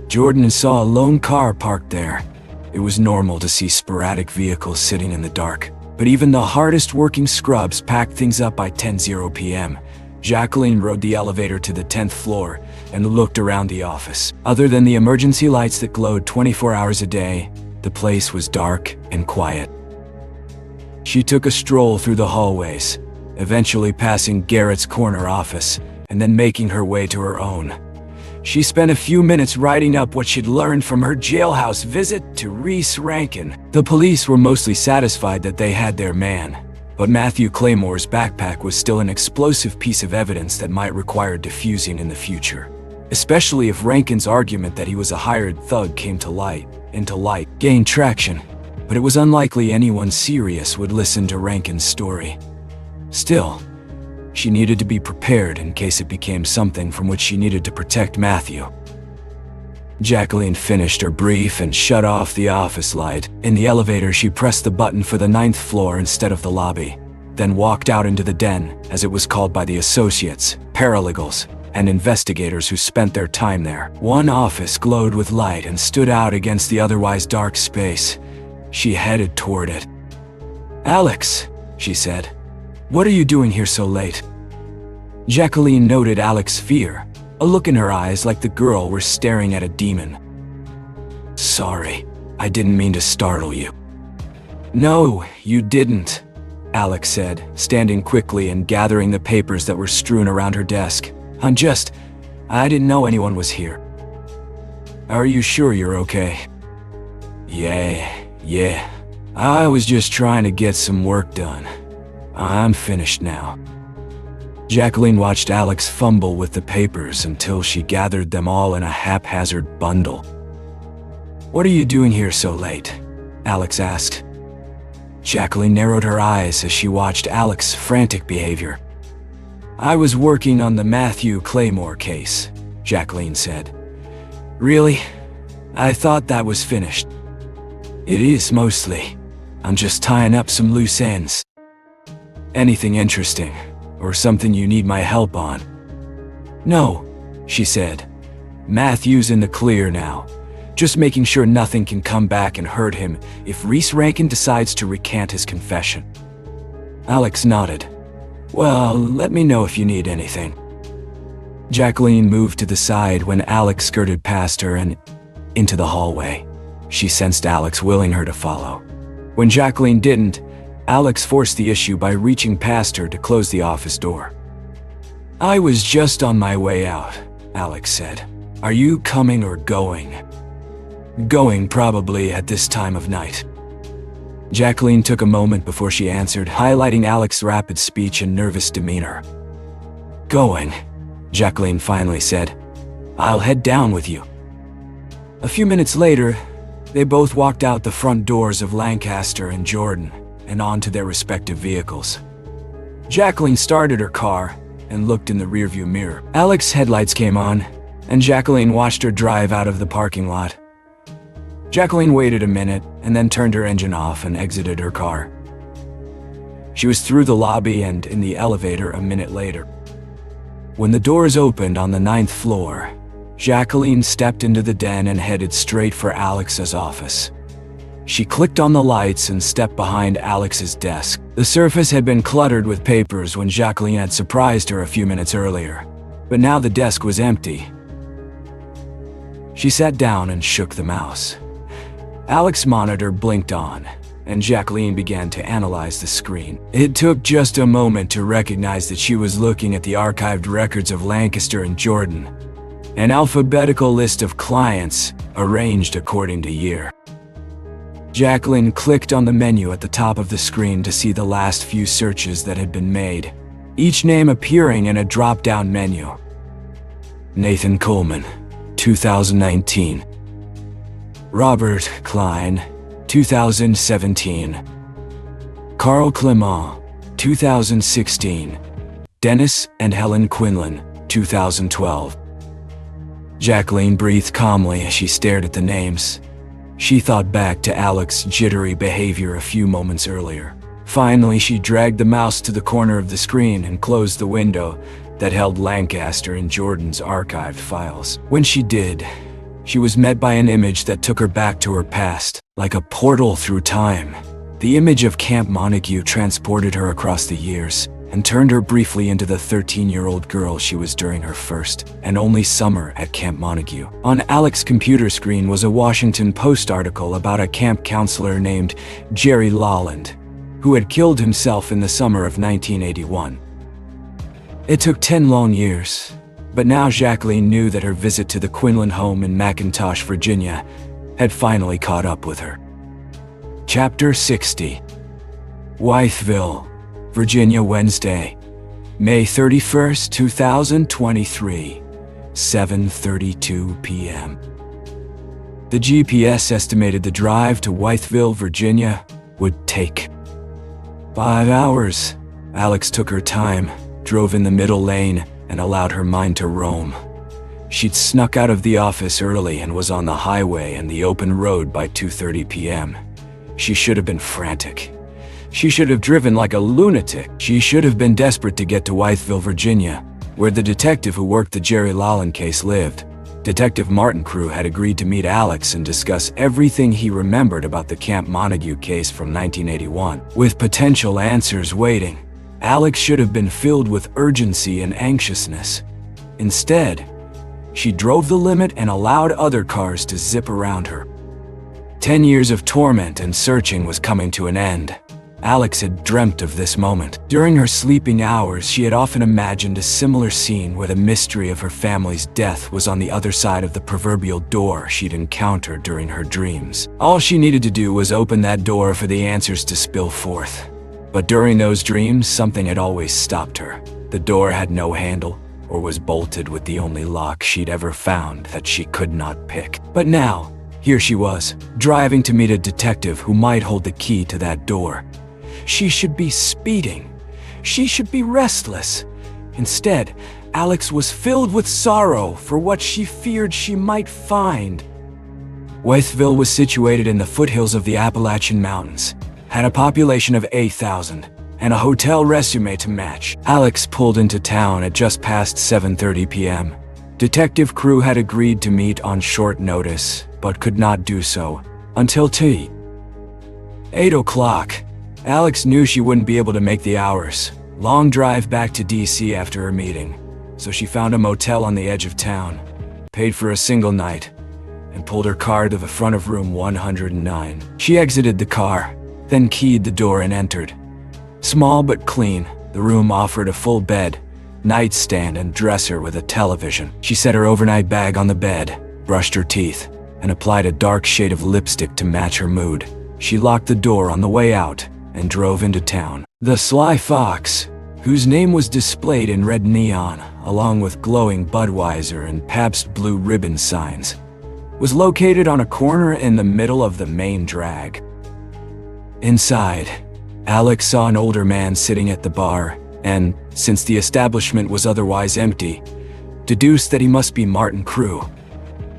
Jordan saw a lone car parked there. It was normal to see sporadic vehicles sitting in the dark, but even the hardest working scrubs packed things up by 10:00 p.m. Jacqueline rode the elevator to the 10th floor and looked around the office. Other than the emergency lights that glowed 24 hours a day, the place was dark and quiet. She took a stroll through the hallways, eventually passing Garrett's corner office and then making her way to her own. She spent a few minutes writing up what she'd learned from her jailhouse visit to Reese Rankin. The police were mostly satisfied that they had their man, but Matthew Claymore's backpack was still an explosive piece of evidence that might require defusing in the future, especially if Rankin's argument that he was a hired thug came to light, gained traction, but it was unlikely anyone serious would listen to Rankin's story. Still, she needed to be prepared in case it became something from which she needed to protect Matthew. Jacqueline finished her brief and shut off the office light. In the elevator, she pressed the button for the 9th floor instead of the lobby, then walked out into the den, as it was called by the associates, paralegals, and investigators who spent their time there. One office glowed with light and stood out against the otherwise dark space. She headed toward it. "Alex," she said, "what are you doing here so late?" Jacqueline noted Alex's fear, a look in her eyes like the girl were staring at a demon. "Sorry, I didn't mean to startle you." "No, you didn't," Alex said, standing quickly and gathering the papers that were strewn around her desk. I didn't know anyone was here." "Are you sure you're okay?" Yeah. I was just trying to get some work done. I'm finished now." Jacqueline watched Alex fumble with the papers until she gathered them all in a haphazard bundle. "What are you doing here so late?" Alex asked. Jacqueline narrowed her eyes as she watched Alex's frantic behavior. "I was working on the Matthew Claymore case," Jacqueline said. "Really? I thought that was finished." "It is, mostly. I'm just tying up some loose ends." "Anything interesting, or something you need my help on?" "No," she said. "Matthew's in the clear now. Just making sure nothing can come back and hurt him if Reese Rankin decides to recant his confession." Alex nodded. "Well, let me know if you need anything." Jacqueline moved to the side when Alex skirted past her and into the hallway. She sensed Alex willing her to follow. When Jacqueline didn't, Alex forced the issue by reaching past her to close the office door. "I was just on my way out," Alex said. "Are you coming or going?" "Going, probably, at this time of night." Jacqueline took a moment before she answered, highlighting Alex's rapid speech and nervous demeanor. "Going," Jacqueline finally said. "I'll head down with you." A few minutes later, they both walked out the front doors of Lancaster and Jordan and onto their respective vehicles. Jacqueline started her car and looked in the rearview mirror. Alex's headlights came on, and Jacqueline watched her drive out of the parking lot. Jacqueline waited a minute and then turned her engine off and exited her car. She was through the lobby and in the elevator a minute later. When the doors opened on the 9th floor, Jacqueline stepped into the den and headed straight for Alex's office. She clicked on the lights and stepped behind Alex's desk. The surface had been cluttered with papers when Jacqueline had surprised her a few minutes earlier, but now the desk was empty. She sat down and shook the mouse. Alex's monitor blinked on, and Jacqueline began to analyze the screen. It took just a moment to recognize that she was looking at the archived records of Lancaster and Jordan. An alphabetical list of clients, arranged according to year. Jacqueline clicked on the menu at the top of the screen to see the last few searches that had been made, each name appearing in a drop-down menu. Nathan Coleman, 2019. Robert Klein, 2017. Carl Clement, 2016. Dennis and Helen Quinlan, 2012. Jacqueline breathed calmly as she stared at the names. She thought back to Alex's jittery behavior a few moments earlier. Finally, she dragged the mouse to the corner of the screen and closed the window that held Lancaster and Jordan's archived files. When she did, she was met by an image that took her back to her past, like a portal through time. The image of Camp Montague transported her across the years and turned her briefly into the 13-year-old girl she was during her first and only summer at Camp Montague. On Alex's computer screen was a Washington Post article about a camp counselor named Jerry Lawland, who had killed himself in the summer of 1981. It took 10 long years, but now Jacqueline knew that her visit to the Quinlan home in McIntosh, Virginia, had finally caught up with her. Chapter 60. Wytheville, Virginia, Wednesday, May 31st, 2023, 7:32 p.m. The GPS estimated the drive to Wytheville, Virginia, would take 5 hours. Alex took her time, drove in the middle lane, and allowed her mind to roam. She'd snuck out of the office early and was on the highway and the open road by 2:30 p.m. She should have been frantic. She should have driven like a lunatic. She should have been desperate to get to Wytheville, Virginia, where the detective who worked the Jerry Lawland case lived. Detective Martin Crew had agreed to meet Alex and discuss everything he remembered about the Camp Montague case from 1981. With potential answers waiting, Alex should have been filled with urgency and anxiousness. Instead, she drove the limit and allowed other cars to zip around her. 10 years of torment and searching was coming to an end. Alex had dreamt of this moment. During her sleeping hours, she had often imagined a similar scene where the mystery of her family's death was on the other side of the proverbial door she'd encountered during her dreams. All she needed to do was open that door for the answers to spill forth. But during those dreams, something had always stopped her. The door had no handle, or was bolted with the only lock she'd ever found that she could not pick. But now, here she was, driving to meet a detective who might hold the key to that door. She should be speeding. She should be restless. Instead, Alex was filled with sorrow for what she feared she might find. Wytheville was situated in the foothills of the Appalachian Mountains, had a population of 8,000, and a hotel resume to match. Alex pulled into town at just past 7:30 p.m. Detective Crew had agreed to meet on short notice, but could not do so until 8 o'clock. Alex knew she wouldn't be able to make the hours. Long drive back to DC after her meeting, so she found a motel on the edge of town, paid for a single night, and pulled her car to the front of room 109. She exited the car, then keyed the door and entered. Small but clean, the room offered a full bed, nightstand, and dresser with a television. She set her overnight bag on the bed, brushed her teeth, and applied a dark shade of lipstick to match her mood. She locked the door on the way out and drove into town. The Sly Fox, whose name was displayed in red neon, along with glowing Budweiser and Pabst Blue Ribbon signs, was located on a corner in the middle of the main drag. Inside, Alex saw an older man sitting at the bar and, since the establishment was otherwise empty, deduced that he must be Martin Crew.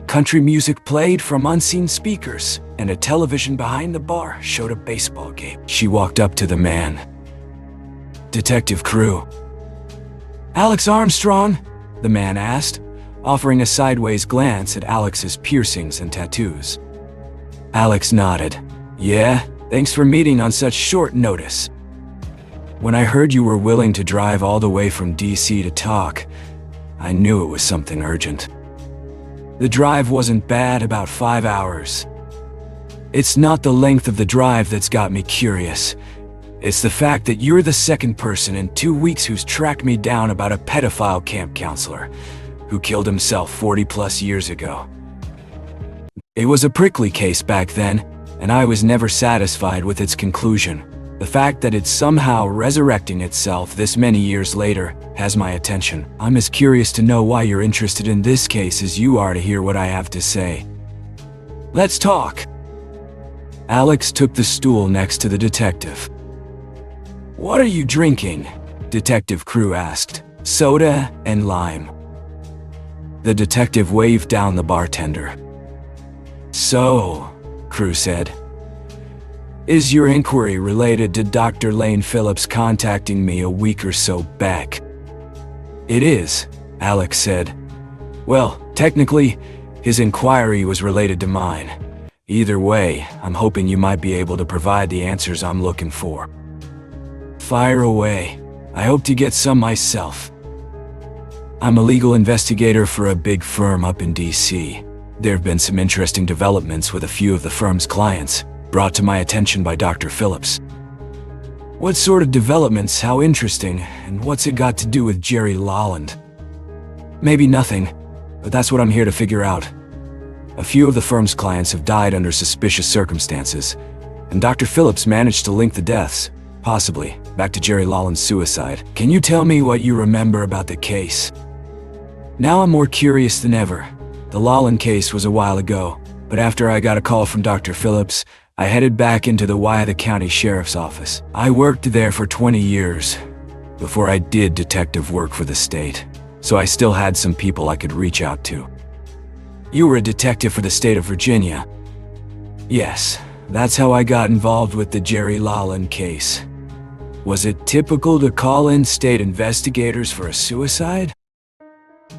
Country music played from unseen speakers, and a television behind the bar showed a baseball game. She walked up to the man. "Detective Crew." "Alex Armstrong?" the man asked, offering a sideways glance at Alex's piercings and tattoos. Alex nodded. "Yeah, thanks for meeting on such short notice. When I heard you were willing to drive all the way from DC to talk, I knew it was something urgent." The drive wasn't bad, about 5 hours. It's not the length of the drive that's got me curious. It's the fact that you're the second person in 2 weeks who's tracked me down about a pedophile camp counselor. who killed himself 40+ years ago. It was a prickly case back then, and I was never satisfied with its conclusion. The fact that it's somehow resurrecting itself this many years later has my attention. I'm as curious to know why you're interested in this case as you are to hear what I have to say. Let's talk. Alex took the stool next to the detective. What are you drinking? Detective Crew asked. Soda and lime. The detective waved down the bartender. So, Crew said, is your inquiry related to Dr. Lane Phillips contacting me a week or so back? It is, Alex said. Well, technically, his inquiry was related to mine. Either way, I'm hoping you might be able to provide the answers I'm looking for. Fire away. I hope to get some myself. I'm a legal investigator for a big firm up in DC. There have been some interesting developments with a few of the firm's clients, brought to my attention by Dr. Phillips. What sort of developments, how interesting, and what's it got to do with Jerry Lolland? Maybe nothing, but that's what I'm here to figure out. A few of the firm's clients have died under suspicious circumstances, and Dr. Phillips managed to link the deaths, possibly, back to Jerry Lolland's suicide. Can you tell me what you remember about the case? Now I'm more curious than ever. The Lolland case was a while ago, but after I got a call from Dr. Phillips, I headed back into the Wythe County Sheriff's Office. I worked there for 20 years, before I did detective work for the state, so I still had some people I could reach out to. You were a detective for the state of Virginia. Yes, that's how I got involved with the Jerry Lolland case. Was it typical to call in state investigators for a suicide?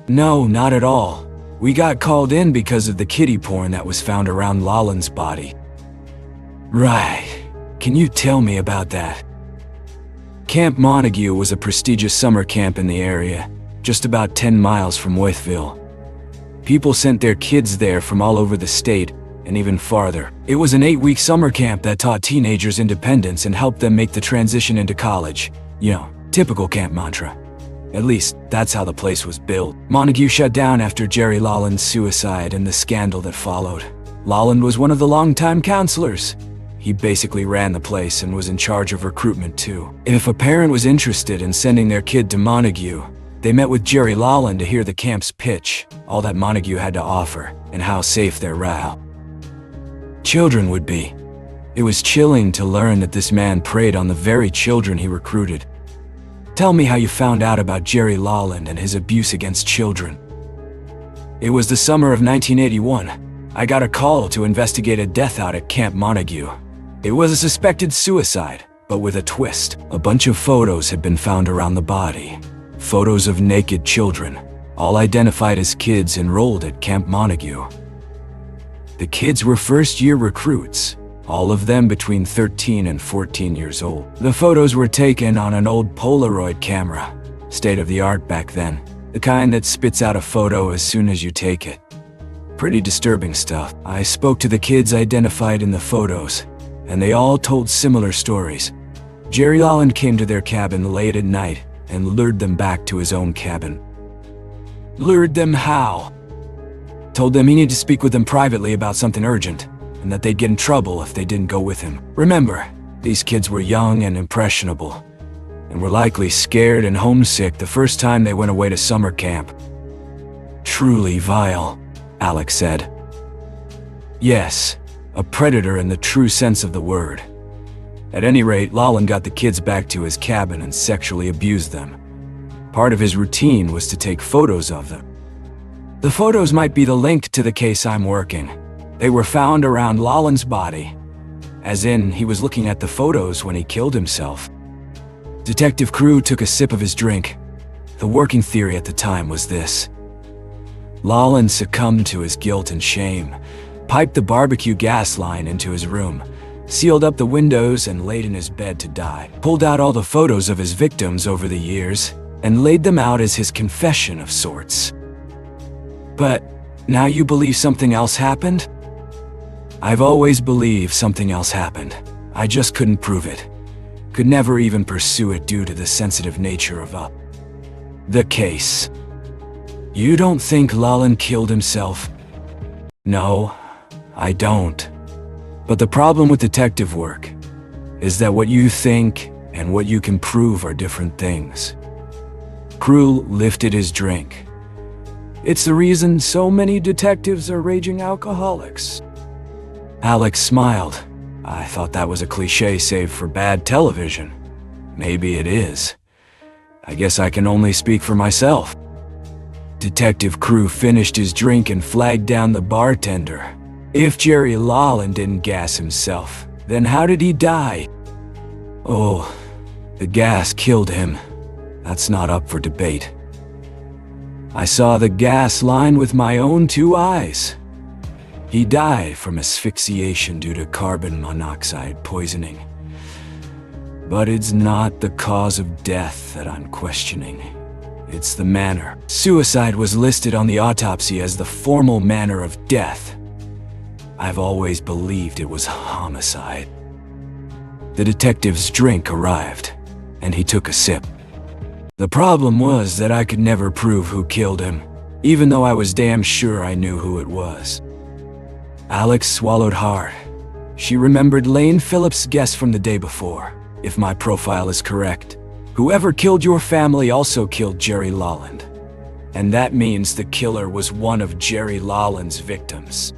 No, not at all. We got called in because of the kiddie porn that was found around Lolland's body. Right. Can you tell me about that? Camp Montague was a prestigious summer camp in the area, just about 10 miles from Wytheville. People sent their kids there from all over the state, and even farther. It was an 8-week summer camp that taught teenagers independence and helped them make the transition into college. You know, typical camp mantra. At least, that's how the place was built. Montague shut down after Jerry Lolland's suicide and the scandal that followed. Lolland was one of the longtime counselors. He basically ran the place and was in charge of recruitment too. If a parent was interested in sending their kid to Montague, they met with Jerry Lolland to hear the camp's pitch, all that Montague had to offer, and how safe their route. Children would be. It was chilling to learn that this man preyed on the very children he recruited. Tell me how you found out about Jerry Lolland and his abuse against children. It was the summer of 1981. I got a call to investigate a death out at Camp Montague. It was a suspected suicide, but with a twist. A bunch of photos had been found around the body. Photos of naked children, all identified as kids enrolled at Camp Montague. The kids were first-year recruits, all of them between 13 and 14 years old. The photos were taken on an old Polaroid camera, state-of-the-art back then, the kind that spits out a photo as soon as you take it. Pretty disturbing stuff. I spoke to the kids identified in the photos, and they all told similar stories. Jerry Lolland came to their cabin late at night and lured them back to his own cabin. Lured them how? Told them he needed to speak with them privately about something urgent, and that they'd get in trouble if they didn't go with him. Remember, these kids were young and impressionable, and were likely scared and homesick the first time they went away to summer camp. Truly vile, Alex said. Yes, a predator in the true sense of the word. At any rate, Lolland got the kids back to his cabin and sexually abused them. Part of his routine was to take photos of them. The photos might be the link to the case I'm working. They were found around Lolland's body, as in he was looking at the photos when he killed himself. Detective Crew took a sip of his drink. The working theory at the time was this. Lolland succumbed to his guilt and shame, piped the barbecue gas line into his room, sealed up the windows and laid in his bed to die, pulled out all the photos of his victims over the years, and laid them out as his confession of sorts. But now you believe something else happened? I've always believed something else happened. I just couldn't prove it. Could never even pursue it due to the sensitive nature of the case. You don't think Lawland killed himself? No, I don't. But the problem with detective work is that what you think and what you can prove are different things. Crew lifted his drink. It's the reason so many detectives are raging alcoholics. Alex smiled. I thought that was a cliché saved for bad television. Maybe it is. I guess I can only speak for myself. Detective Crew finished his drink and flagged down the bartender. If Jerry Lawland didn't gas himself, then how did he die? Oh, the gas killed him. That's not up for debate. I saw the gas line with my own 2 eyes. He died from asphyxiation due to carbon monoxide poisoning. But it's not the cause of death that I'm questioning. It's the manner. Suicide was listed on the autopsy as the formal manner of death. I've always believed it was homicide. The detective's drink arrived, and he took a sip. The problem was that I could never prove who killed him, even though I was damn sure I knew who it was. Alex swallowed hard. She remembered Lane Phillips' guess from the day before. If my profile is correct, whoever killed your family also killed Jerry Lawland. And that means the killer was one of Jerry Lawland's victims.